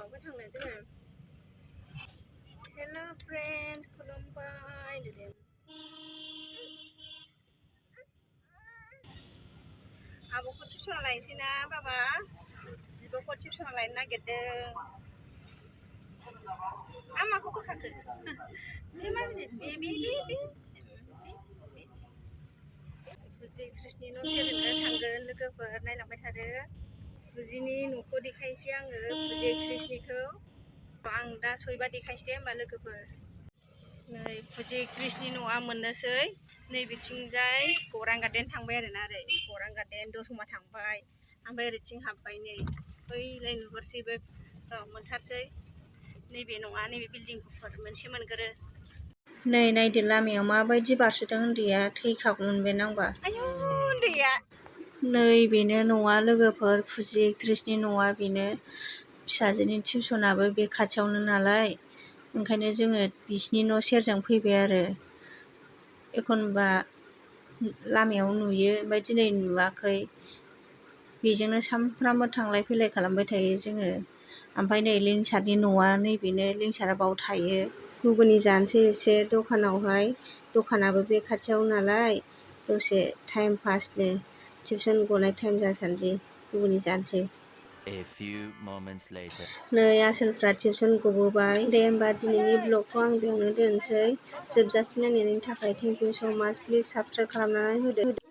लामायावबो थांनो जोङो हेल' फ्रेन्ड खुलुमबाय नुदों आब'खौ टिउसनाव लायनोसै ना बाबा बिब'खौ टिउसनाव लायनो नागिरदों माखौ बोखाखो बे मा जिनिस बे फुजि कृष्णनि न' सेरनो थांगोन लोगोफोर नायलांबाय थादो फुजिनि न'खौ देखायनोसै आङो फुजि कृष्णनिखौ आं दा सहैबा देखायनोसै दे होमबा लोगोफोर नै फुजि कृष्णनि न'आ मोननोसै नैबेथिंजाय गौरां गार्डेन थांबाय आरोना ओरै गौरां गार्डेन दतमा थांबाय ओमफ्राय ओरैथिं हाबबाय नै बैलाय नुहरसैबो मोनथारसै नैबे नङा नैबे बिल्डिं गुफुर मोनसे मोनगोरो नै नायदो लामायाव माबायदि बारसोदों उन्दैया थैखागौमोन बे नांबा आयौ उन्दैया नै बेनो न'आ लोगोफोर फुजि कृष्णनि न'आ बेनो फिसाजोनि टिउसनाबो बे खाथियावनो नालाय ओंखायनो जोङो बिसिनि न' सेरजों फैबाय आरो एखनबा लामायाव नुयो ओमफ्राय दिनै नुवाखै बेजोंनो सामफ्रामबो थांलाय फैलाय खालामबाय थायो जोङो ओमफ्राय नै लिंसारनि न'आ नैबेनो लिंसारा बाव थायो गुगुनि जानोसै एसे दखानावहाय दखानाबो बे खाथियाव नालाय दसे टाइम पासनो टिउसन गनाय टाइम जासान्दि गुगुनि जानोसै नै आसोलफ्रा टिउसन गबोबाय दे होमबा दिनैनि ब्लगखौ आं बेयावनो दोनसै जोबजासिम नायनायनि थाखाय थेंक इउ स' माच प्लिज साबस्क्राइब खालामनानै होदो